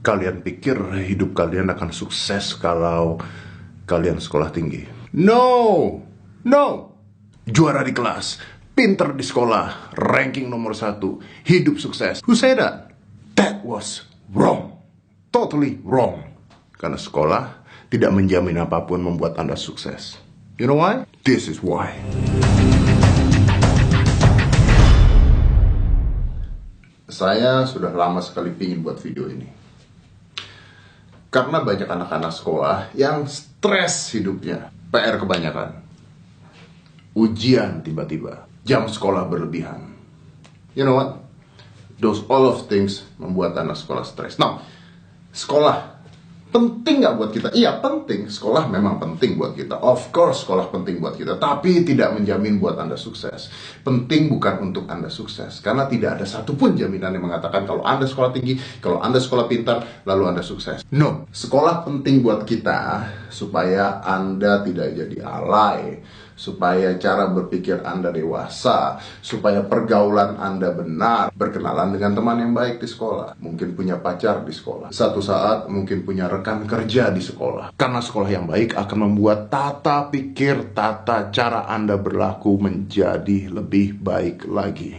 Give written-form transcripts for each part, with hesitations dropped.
Kalian pikir hidup kalian akan sukses kalau kalian sekolah tinggi? No! Juara di kelas, pinter di sekolah, ranking nomor 1, hidup sukses. Who said that? That was wrong. Totally wrong. Karena sekolah tidak menjamin apapun membuat Anda sukses. You know why? This is why. Saya sudah lama sekali pingin buat video ini. Karena banyak anak-anak sekolah yang stres hidupnya. PR kebanyakan. Ujian tiba-tiba. Jam sekolah berlebihan. You know what? Those all of things membuat anak sekolah stres. Now, sekolah penting nggak buat kita? Iya, penting. Sekolah memang penting buat kita. Of course, sekolah penting buat kita. Tapi tidak menjamin buat Anda sukses. Penting bukan untuk Anda sukses. Karena tidak ada satupun jaminan yang mengatakan kalau Anda sekolah tinggi, kalau Anda sekolah pintar, lalu Anda sukses. No. Sekolah penting buat kita supaya Anda tidak jadi alay, supaya cara berpikir Anda dewasa, supaya pergaulan Anda benar, berkenalan dengan teman yang baik di sekolah, mungkin punya pacar di sekolah, satu saat mungkin punya rekan kerja di sekolah. Karena sekolah yang baik akan membuat tata pikir, tata cara Anda berlaku menjadi lebih baik lagi.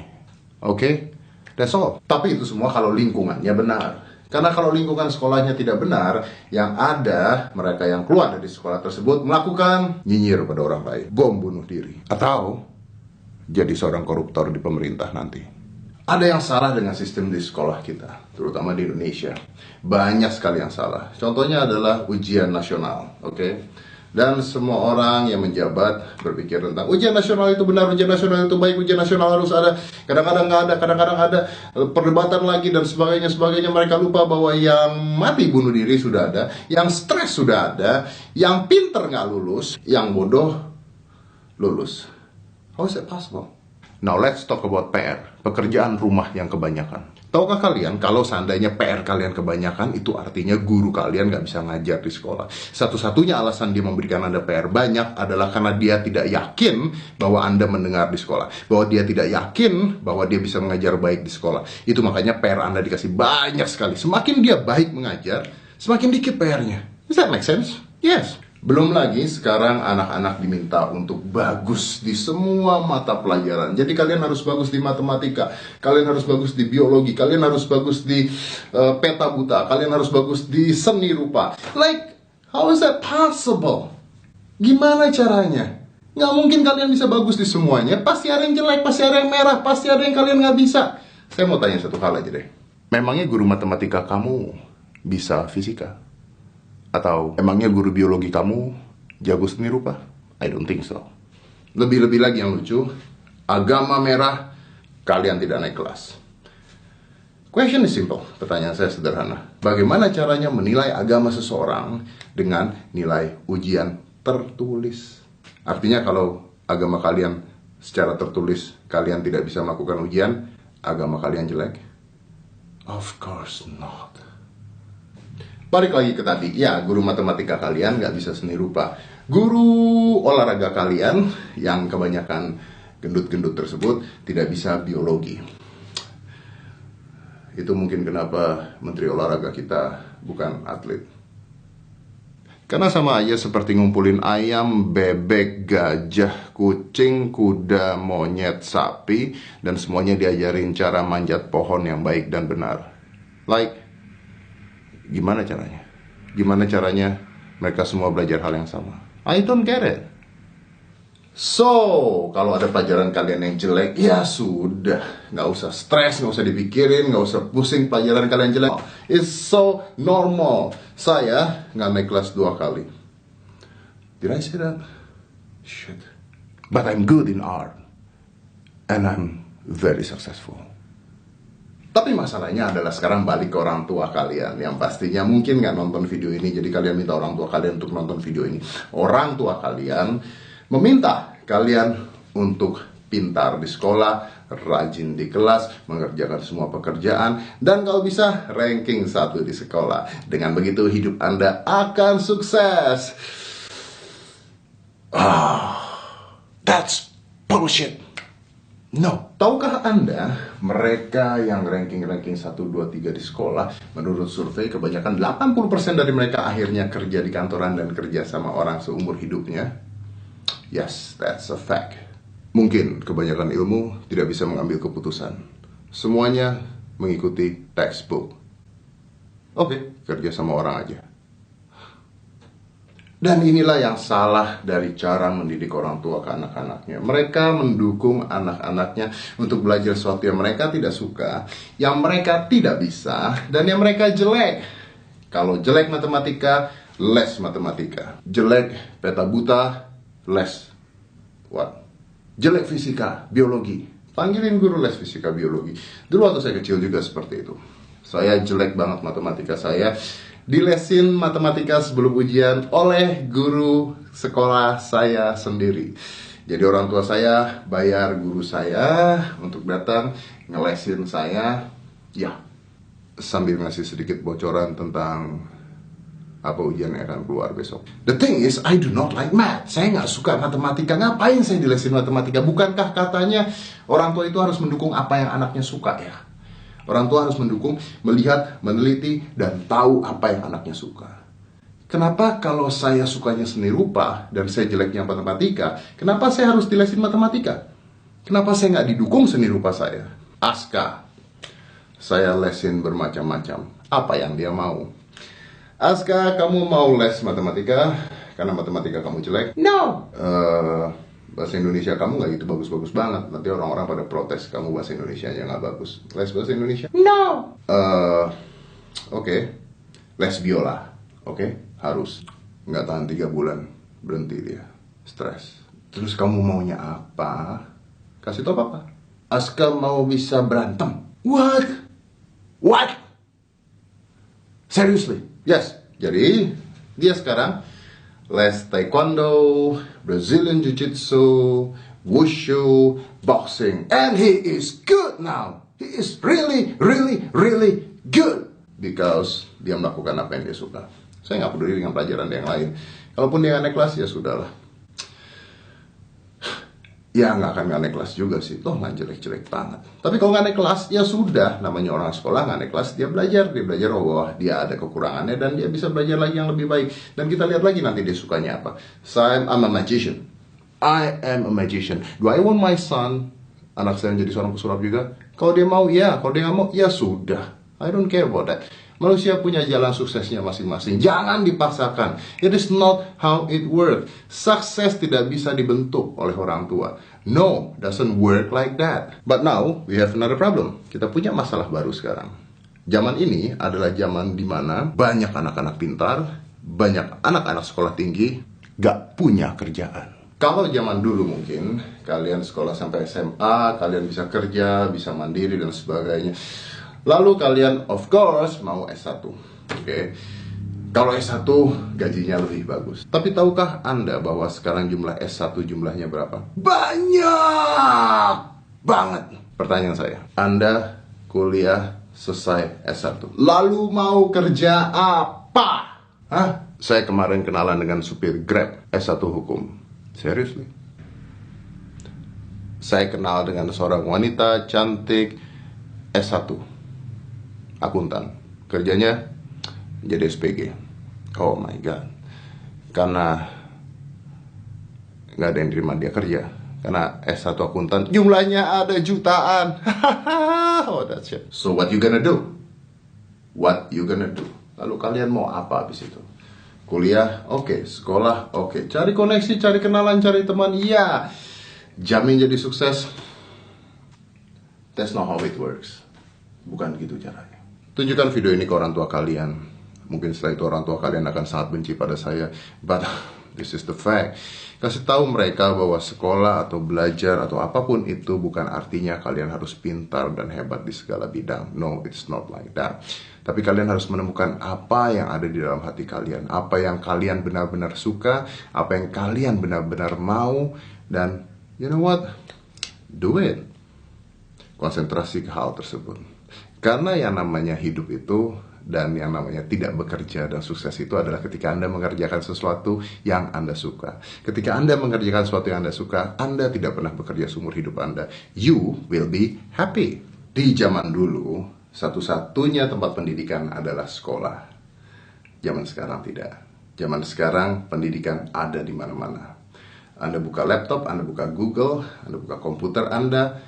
Oke? That's all. Tapi itu semua kalau lingkungannya benar. Karena kalau lingkungan sekolahnya tidak benar, yang ada mereka yang keluar dari sekolah tersebut melakukan nyinyir pada orang lain, bom bunuh diri, atau jadi seorang koruptor di pemerintah nanti. Ada yang salah dengan sistem di sekolah kita, terutama di Indonesia. Banyak sekali yang salah. Contohnya adalah ujian nasional, oke? Dan semua orang yang menjabat berpikir tentang ujian nasional itu benar, ujian nasional itu baik, ujian nasional harus ada. Kadang-kadang nggak ada, kadang-kadang ada, perdebatan lagi dan sebagainya. Mereka lupa bahwa yang mati bunuh diri sudah ada, yang stres sudah ada, yang pinter nggak lulus, yang bodoh lulus. How is it possible? Now let's talk about PR, pekerjaan rumah yang kebanyakan. Tahukah kalian kalau seandainya PR kalian kebanyakan, itu artinya guru kalian nggak bisa ngajar di sekolah. Satu-satunya alasan dia memberikan Anda PR banyak adalah karena dia tidak yakin bahwa Anda mendengar di sekolah. Bahwa dia tidak yakin bahwa dia bisa mengajar baik di sekolah. Itu makanya PR Anda dikasih banyak sekali. Semakin dia baik mengajar, semakin dikit PR-nya. Does that make sense? Yes. Belum lagi sekarang anak-anak diminta untuk bagus di semua mata pelajaran. Jadi kalian harus bagus di matematika, kalian harus bagus di biologi, kalian harus bagus di peta buta, kalian harus bagus di seni rupa. Like, how is that possible? Gimana caranya? Nggak mungkin kalian bisa bagus di semuanya. Pasti ada yang jelek, pasti ada yang merah, pasti ada yang kalian nggak bisa. Saya mau tanya satu hal aja deh. Memangnya guru matematika kamu bisa fisika? Atau emangnya guru biologi kamu jago seni rupa? I don't think so. Lebih-lebih lagi yang lucu, agama merah, kalian tidak naik kelas. Question is simple, pertanyaan saya sederhana. Bagaimana caranya menilai agama seseorang dengan nilai ujian tertulis? Artinya kalau agama kalian secara tertulis kalian tidak bisa melakukan ujian, agama kalian jelek? Of course not. Balik lagi ke tadi, ya guru matematika kalian nggak bisa seni rupa. Guru olahraga kalian yang kebanyakan gendut-gendut tersebut tidak bisa biologi. Itu mungkin kenapa menteri olahraga kita bukan atlet. Karena sama aja seperti ngumpulin ayam, bebek, gajah, kucing, kuda, monyet, sapi, dan semuanya diajarin cara manjat pohon yang baik dan benar. Like, gimana caranya? Gimana caranya mereka semua belajar hal yang sama? I don't get it. So, kalau ada pelajaran kalian yang jelek, ya sudah. Nggak usah stres, nggak usah dipikirin, nggak usah pusing pelajaran kalian jelek. It's so normal. Saya nggak naik kelas 2 kali. Did I say that? Shit. But I'm good in art. And I'm very successful. Tapi masalahnya adalah sekarang balik ke orang tua kalian yang pastinya mungkin nggak nonton video ini, jadi kalian minta orang tua kalian untuk nonton video ini. Orang tua kalian meminta kalian untuk pintar di sekolah, rajin di kelas, mengerjakan semua pekerjaan, dan kalau bisa ranking 1 di sekolah. Dengan begitu hidup Anda akan sukses. That's bullshit. No. Tahukah Anda, mereka yang ranking-ranking 1, 2, 3 di sekolah, menurut survei kebanyakan 80% dari mereka akhirnya kerja di kantoran dan kerja sama orang seumur hidupnya? Yes, that's a fact. Mungkin kebanyakan ilmu tidak bisa mengambil keputusan. Semuanya mengikuti textbook. Oke, kerja sama orang aja. Dan inilah yang salah dari cara mendidik orang tua ke anak-anaknya. Mereka mendukung anak-anaknya untuk belajar sesuatu yang mereka tidak suka, yang mereka tidak bisa, dan yang mereka jelek. Kalau jelek matematika, les matematika. Jelek peta buta, les what? Jelek fisika, biologi. Panggilin guru les fisika, biologi. Dulu waktu saya kecil juga seperti itu. Saya jelek banget matematika, saya dilesin matematika sebelum ujian oleh guru sekolah saya sendiri. Jadi orang tua saya bayar guru saya untuk datang ngelesin saya, ya, sambil ngasih sedikit bocoran tentang apa ujian yang akan keluar besok. The thing is, I do not like math. Saya nggak suka matematika. Ngapain saya dilesin matematika? Bukankah katanya orang tua itu harus mendukung apa yang anaknya suka ya? Orang tua harus mendukung, melihat, meneliti, dan tahu apa yang anaknya suka. Kenapa kalau saya sukanya seni rupa dan saya jeleknya matematika, kenapa saya harus dilesin matematika? Kenapa saya nggak didukung seni rupa saya? Aska, saya lesin bermacam-macam. Apa yang dia mau? Aska, kamu mau les matematika karena matematika kamu jelek? No. Bahasa Indonesia kamu nggak gitu bagus-bagus banget. Nanti orang-orang pada protes kamu bahasa Indonesianya nggak bagus. Les bahasa Indonesia? No. Oke. Les biola. Oke. Harus. Nggak tahan 3 bulan. Berhenti dia. Stres. Terus kamu maunya apa? Kasih tau papa. Aska mau bisa berantem. What? What? Seriously? Yes. Jadi dia sekarang les taekwondo, Brazilian jiu-jitsu, wushu, boxing, and he is good now. He is really, really, really good because dia melakukan apa yang dia suka. Saya nggak peduli dengan pelajaran yang lain. Kalaupun dia naik kelas ya sudahlah. Ya nggak akan naik kelas juga sih. Toh nggak jelek-jelek banget. Tapi kalau nggak naik kelas ya sudah. Namanya orang sekolah nggak naik kelas, dia belajar oh wah, dia ada kekurangannya dan dia bisa belajar lagi yang lebih baik. Dan kita lihat lagi nanti dia sukanya apa. So I'm a magician. I am a magician. Do I want my son, anak saya jadi seorang pesulap juga? Kalau dia mau ya, kalau dia nggak mau ya sudah. I don't care about that. Manusia punya jalan suksesnya masing-masing. Jangan dipaksakan. It is not how it works. Sukses tidak bisa dibentuk oleh orang tua. No, doesn't work like that. But now we have another problem. Kita punya masalah baru sekarang. Zaman ini adalah zaman di mana banyak anak-anak pintar, banyak anak-anak sekolah tinggi gak punya kerjaan. Kalau zaman dulu mungkin kalian sekolah sampai SMA, kalian bisa kerja, bisa mandiri dan sebagainya. Lalu kalian of course mau S1. Oke. Kalau S1 gajinya lebih bagus. Tapi tahukah Anda bahwa sekarang jumlah S1 jumlahnya berapa? Banyak banget. Pertanyaan saya, Anda kuliah selesai S1, lalu mau kerja apa? Hah? Saya kemarin kenalan dengan supir Grab S1 hukum. Seriously? Saya kenal dengan seorang wanita cantik S1 akuntan, kerjanya jadi SPG. Oh my god. Karena nggak ada yang terima dia kerja. Karena S1 akuntan jumlahnya ada jutaan. Oh that's it. So what you gonna do? What you gonna do? Lalu kalian mau apa habis itu? Kuliah, oke. Sekolah, oke. Cari koneksi, cari kenalan, cari teman, iya. Jamin jadi sukses. That's not how it works. Bukan gitu caranya. Tunjukkan video ini ke orang tua kalian. Mungkin setelah itu orang tua kalian akan sangat benci pada saya. But this is the fact. Kasih tahu mereka bahwa sekolah atau belajar atau apapun itu bukan artinya kalian harus pintar dan hebat di segala bidang. No, it's not like that. Tapi kalian harus menemukan apa yang ada di dalam hati kalian. Apa yang kalian benar-benar suka. Apa yang kalian benar-benar mau. Dan you know what? Do it. Konsentrasi ke hal tersebut. Karena yang namanya hidup itu Dan yang namanya tidak bekerja dan sukses itu adalah ketika Anda mengerjakan sesuatu yang Anda suka. Ketika Anda mengerjakan sesuatu yang Anda suka, Anda tidak pernah bekerja seumur hidup Anda. You will be happy. Di zaman dulu, satu-satunya tempat pendidikan adalah sekolah. Zaman sekarang tidak. Zaman sekarang pendidikan ada di mana-mana. Anda buka laptop, Anda buka Google, Anda buka komputer Anda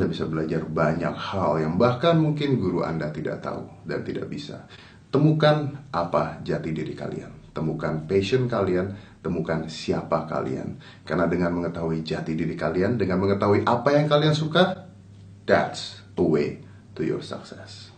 bisa belajar banyak hal yang bahkan mungkin guru Anda tidak tahu dan tidak bisa. Temukan apa jati diri kalian. Temukan passion kalian, temukan siapa kalian. Karena dengan mengetahui jati diri kalian, dengan mengetahui apa yang kalian suka, that's a way to your success.